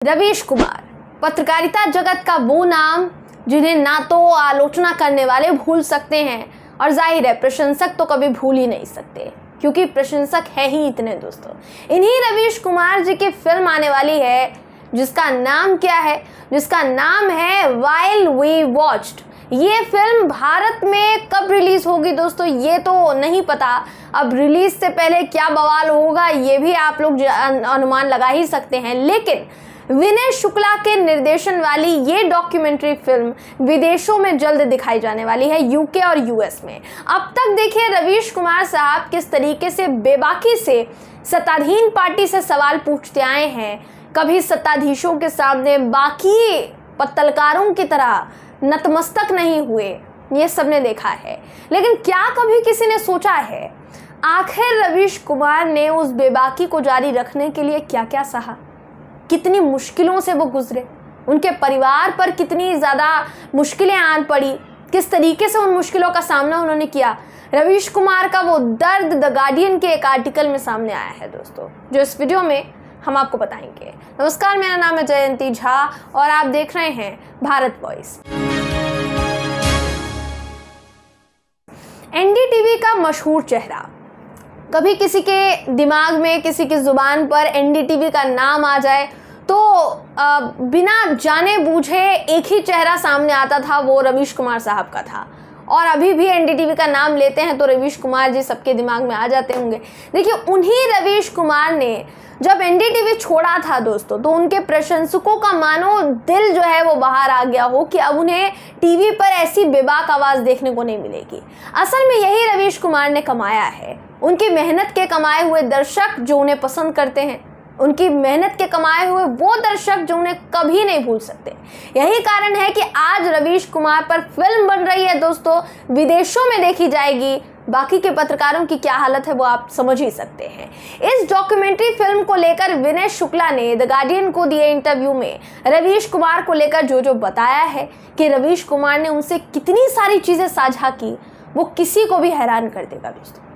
रवीश कुमार, पत्रकारिता जगत का वो नाम जिन्हें ना तो आलोचना करने वाले भूल सकते हैं और जाहिर है प्रशंसक तो कभी भूल ही नहीं सकते, क्योंकि प्रशंसक है ही इतने दोस्तों। इन्हीं रवीश कुमार जी की फिल्म आने वाली है जिसका नाम क्या है? जिसका नाम है व्हाइल वी वॉच्ड। ये फिल्म भारत में कब रिलीज होगी दोस्तों ये तो नहीं पता। अब रिलीज से पहले क्या बवाल होगा ये भी आप लोग अनुमान लगा ही सकते हैं, लेकिन विनय शुक्ला के निर्देशन वाली ये डॉक्यूमेंट्री फिल्म विदेशों में जल्द दिखाई जाने वाली है, यूके और यूएस में। अब तक देखिए रवीश कुमार साहब किस तरीके से बेबाकी से सत्ताधीन पार्टी से सवाल पूछते आए हैं, कभी सत्ताधीशों के सामने बाकी पत्रकारों की तरह नतमस्तक नहीं हुए, ये सबने देखा है। लेकिन क्या कभी किसी ने सोचा है आखिर रवीश कुमार ने उस बेबाकी को जारी रखने के लिए क्या क्या सहा, कितनी मुश्किलों से वो गुजरे, उनके परिवार पर कितनी ज़्यादा मुश्किलें आन पड़ी, किस तरीके से उन मुश्किलों का सामना उन्होंने किया। रवीश कुमार का वो दर्द द गार्डियन के एक आर्टिकल में सामने आया है दोस्तों, जो इस वीडियो में हम आपको बताएंगे। नमस्कार, मेरा नाम है जयंती झा और आप देख रहे हैं भारत वॉइस। एनडीटीवी का मशहूर चेहरा, कभी किसी के दिमाग में, किसी की जुबान पर एनडीटीवी का नाम आ जाए तो बिना जाने बूझे एक ही चेहरा सामने आता था, वो रवीश कुमार साहब का था। और अभी भी एनडीटीवी का नाम लेते हैं तो रवीश कुमार जी सबके दिमाग में आ जाते होंगे। देखिए उन्हीं रवीश कुमार ने जब एनडीटीवी छोड़ा था दोस्तों, तो उनके प्रशंसकों का मानो दिल जो है वो बाहर आ गया हो कि अब उन्हें टीवी पर ऐसी बेबाक आवाज़ देखने को नहीं मिलेगी। असल में यही रवीश कुमार ने कमाया है, उनकी मेहनत के कमाए हुए दर्शक जो उन्हें पसंद करते हैं, उनकी मेहनत के कमाए हुए वो दर्शक जो उन्हें कभी नहीं भूल सकते। यही कारण है कि आज रवीश कुमार पर फिल्म बन रही है दोस्तों, विदेशों में देखी जाएगी। बाकी के पत्रकारों की क्या हालत है वो आप समझ ही सकते हैं। इस डॉक्यूमेंट्री फिल्म को लेकर विनय शुक्ला ने द गार्डियन को दिए इंटरव्यू में रवीश कुमार को लेकर जो बताया है कि रवीश कुमार ने उनसे कितनी सारी चीज़ें साझा की, वो किसी को भी हैरान कर देगा दोस्तों।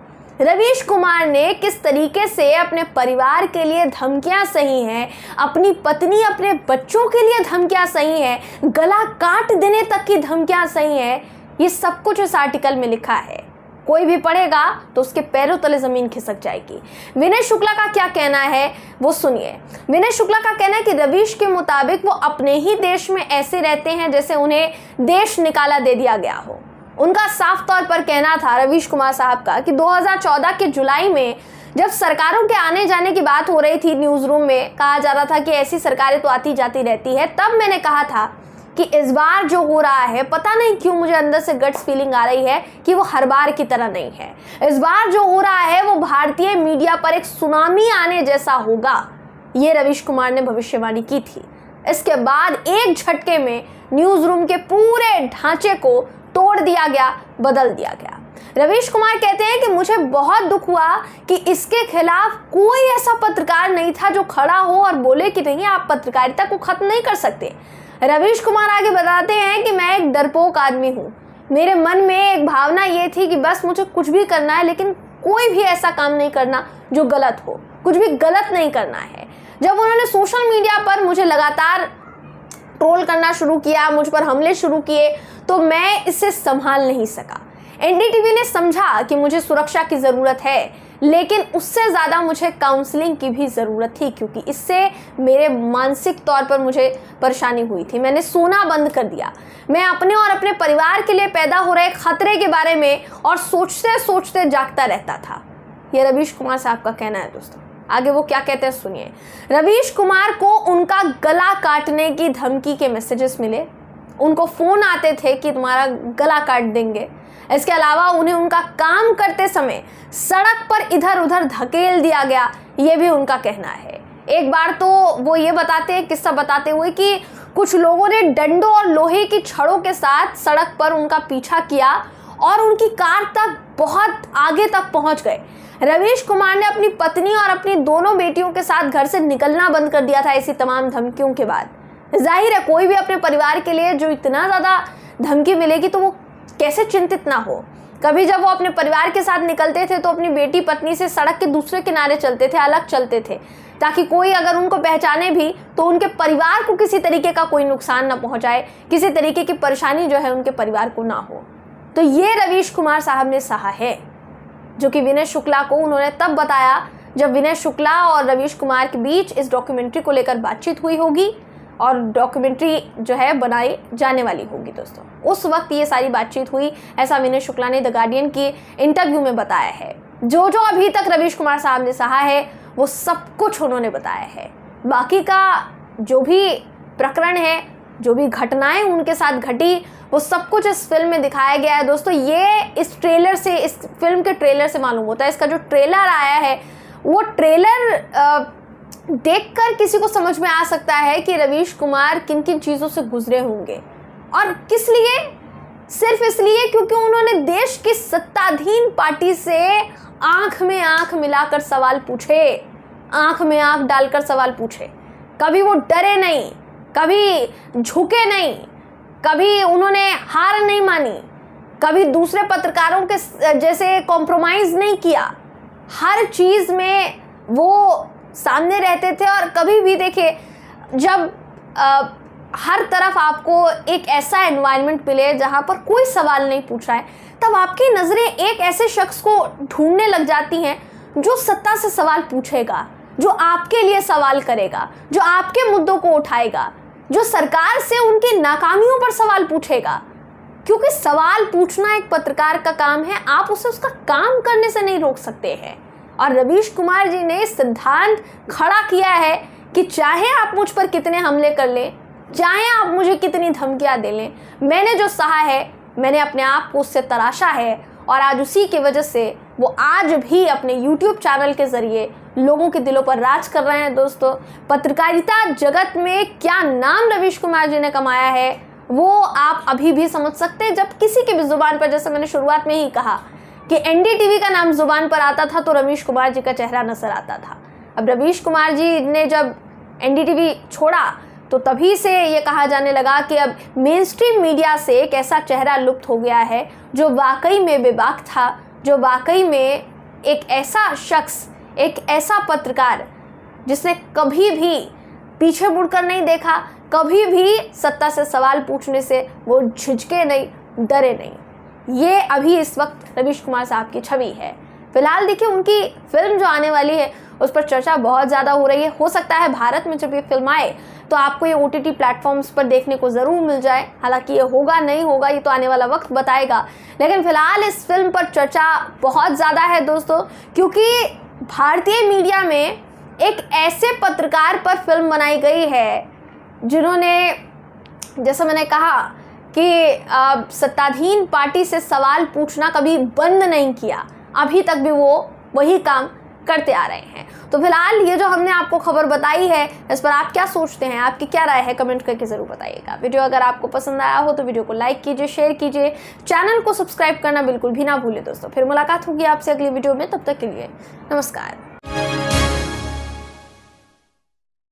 रवीश कुमार ने किस तरीके से अपने परिवार के लिए धमकियां सही हैं, अपनी पत्नी, अपने बच्चों के लिए धमकियां सही हैं, गला काट देने तक की धमकियां सही हैं, ये सब कुछ इस आर्टिकल में लिखा है। कोई भी पढ़ेगा तो उसके पैरों तले जमीन खिसक जाएगी। विनय शुक्ला का क्या कहना है वो सुनिए। विनय शुक्ला का कहना है कि रवीश के मुताबिक वो अपने ही देश में ऐसे रहते हैं जैसे उन्हें देश निकाला दे दिया गया हो। उनका साफ तौर पर कहना था रवीश कुमार साहब का कि 2014 के जुलाई में जब सरकारों के आने जाने की बात हो रही थी, न्यूज़ रूम में कहा जा रहा था कि ऐसी सरकारें तो आती जाती रहती है, तब मैंने कहा था कि इस बार जो हो रहा है पता नहीं क्यों मुझे अंदर से गट्स फीलिंग आ रही है कि वो हर बार की तरह नहीं है। इस बार जो हो रहा है वो भारतीय मीडिया पर एक सुनामी आने जैसा होगा, ये रवीश कुमार ने भविष्यवाणी की थी। इसके बाद एक झटके में न्यूज़ रूम के पूरे ढांचे को तोड़ दिया गया, बदल दिया गया। रवीश कुमार कहते हैं कि मुझे बहुत दुख हुआ कि इसके खिलाफ कोई ऐसा पत्रकार नहीं था जो खड़ा हो और बोले कि नहीं आप पत्रकारिता को खत्म नहीं कर सकते। रवीश कुमार आगे बताते हैं कि मैं एक डरपोक आदमी हूँ, मेरे मन में एक भावना ये थी कि बस मुझे कुछ भी करना है, लेकिन कोई भी ऐसा काम नहीं करना जो गलत हो, कुछ भी गलत नहीं करना है। जब उन्होंने सोशल मीडिया पर मुझे लगातार ट्रोल करना शुरू किया, मुझ पर हमले शुरू किए, तो मैं इसे संभाल नहीं सका। एनडीटीवी ने समझा कि मुझे सुरक्षा की ज़रूरत है, लेकिन उससे ज़्यादा मुझे काउंसलिंग की भी ज़रूरत थी, क्योंकि इससे मेरे मानसिक तौर पर मुझे परेशानी हुई थी। मैंने सोना बंद कर दिया। मैं अपने और अपने परिवार के लिए पैदा हो रहे खतरे के बारे में और सोचते सोचते जागता रहता था। यह रवीश कुमार साहब का कहना है दोस्तों। आगे वो क्या कहते हैं सुनिए। रवीश कुमार को उनका गला काटने की धमकी के मैसेजेस मिले, उनको फ़ोन आते थे कि तुम्हारा गला काट देंगे। इसके अलावा उन्हें उनका काम करते समय सड़क पर इधर उधर धकेल दिया गया, ये भी उनका कहना है। एक बार तो वो ये बताते हैं, किस्सा बताते हुए कि कुछ लोगों ने डंडों और लोहे की छड़ों के साथ सड़क पर उनका पीछा किया और उनकी कार तक बहुत आगे तक पहुंच गए। रवीश कुमार ने अपनी पत्नी और अपनी दोनों बेटियों के साथ घर से निकलना बंद कर दिया था ऐसी तमाम धमकियों के बाद। जाहिर है कोई भी अपने परिवार के लिए जो इतना ज़्यादा धमकी मिलेगी तो वो कैसे चिंतित ना हो। कभी जब वो अपने परिवार के साथ निकलते थे तो अपनी बेटी पत्नी से सड़क के दूसरे किनारे चलते थे, अलग चलते थे, ताकि कोई अगर उनको पहचाने भी तो उनके परिवार को किसी तरीके का कोई नुकसान ना पहुंचाए, किसी तरीके की परेशानी जो है उनके परिवार को ना हो। तो ये रवीश कुमार साहब ने सहा है, जो कि विनय शुक्ला को उन्होंने तब बताया जब विनय शुक्ला और रवीश कुमार के बीच इस डॉक्यूमेंट्री को लेकर बातचीत हुई होगी और डॉक्यूमेंट्री जो है बनाई जाने वाली होगी। दोस्तों उस वक्त ये सारी बातचीत हुई, ऐसा विनय शुक्ला ने द गार्डियन की इंटरव्यू में बताया है। जो जो अभी तक रवीश कुमार साहब ने सहा है वो सब कुछ उन्होंने बताया है। बाकी का जो भी प्रकरण है, जो भी घटनाएं उनके साथ घटी, वो सब कुछ इस फिल्म में दिखाया गया है। दोस्तों ये इस ट्रेलर से, इस फिल्म के ट्रेलर से मालूम होता है। इसका जो ट्रेलर आया है वो ट्रेलर देखकर किसी को समझ में आ सकता है कि रवीश कुमार किन किन चीज़ों से गुजरे होंगे और किस लिए। सिर्फ इसलिए क्योंकि उन्होंने देश की सत्ताधीन पार्टी से आंख में आंख मिलाकर सवाल पूछे, आंख में आंख डालकर सवाल पूछे। कभी वो डरे नहीं, कभी झुके नहीं, कभी उन्होंने हार नहीं मानी, कभी दूसरे पत्रकारों के जैसे कॉम्प्रोमाइज़ नहीं किया। हर चीज़ में वो सामने रहते थे। और कभी भी देखिए, जब हर तरफ आपको एक ऐसा एनवायरनमेंट मिले जहाँ पर कोई सवाल नहीं पूछ रहा है, तब आपकी नज़रें एक ऐसे शख्स को ढूंढने लग जाती हैं जो सत्ता से सवाल पूछेगा, जो आपके लिए सवाल करेगा, जो आपके मुद्दों को उठाएगा, जो सरकार से उनकी नाकामियों पर सवाल पूछेगा। क्योंकि सवाल पूछना एक पत्रकार का काम है, आप उसे उसका काम करने से नहीं रोक सकते हैं। और रवीश कुमार जी ने सिद्धांत खड़ा किया है कि चाहे आप मुझ पर कितने हमले कर लें, चाहे आप मुझे कितनी धमकियां दे लें, मैंने जो सहा है, मैंने अपने आप को उससे तराशा है। और आज उसी की वजह से वो आज भी अपने YouTube चैनल के ज़रिए लोगों के दिलों पर राज कर रहे हैं। दोस्तों पत्रकारिता जगत में क्या नाम रवीश कुमार जी ने कमाया है वो आप अभी भी समझ सकते हैं। जब किसी की भी ज़ुबान पर, जैसे मैंने शुरुआत में ही कहा कि NDTV का नाम ज़ुबान पर आता था तो रवीश कुमार जी का चेहरा नजर आता था। अब रवीश कुमार जी ने जब NDTV छोड़ा तो तभी से ये कहा जाने लगा कि अब मेन स्ट्रीम मीडिया से एक ऐसा चेहरा लुप्त हो गया है जो वाकई में बेबाक था, जो वाकई में एक ऐसा शख्स, एक ऐसा पत्रकार जिसने कभी भी पीछे मुड़कर नहीं देखा, कभी भी सत्ता से सवाल पूछने से वो झिझके नहीं, डरे नहीं। ये अभी इस वक्त रवीश कुमार साहब की छवि है। फिलहाल देखिए, उनकी फिल्म जो आने वाली है उस पर चर्चा बहुत ज़्यादा हो रही है। हो सकता है भारत में जब ये फिल्म आए तो आपको ये OTT प्लेटफॉर्म्स पर देखने को ज़रूर मिल जाए। हालांकि ये होगा नहीं होगा ये तो आने वाला वक्त बताएगा, लेकिन फिलहाल इस फिल्म पर चर्चा बहुत ज़्यादा है दोस्तों, क्योंकि भारतीय मीडिया में एक ऐसे पत्रकार पर फिल्म बनाई गई है जिन्होंने, जैसा मैंने कहा कि सत्ताधीन पार्टी से सवाल पूछना कभी बंद नहीं किया, अभी तक भी वो वही काम करते आ रहे हैं। तो फिलहाल ये जो हमने आपको खबर बताई है, इस पर आप क्या सोचते हैं, आपकी क्या राय है, कमेंट करके ज़रूर बताइएगा। वीडियो अगर आपको पसंद आया हो तो वीडियो को लाइक कीजिए, शेयर कीजिए, चैनल को सब्सक्राइब करना बिल्कुल भी ना भूलें दोस्तों। फिर मुलाकात होगी आपसे अगली वीडियो में, तब तक के लिए नमस्कार।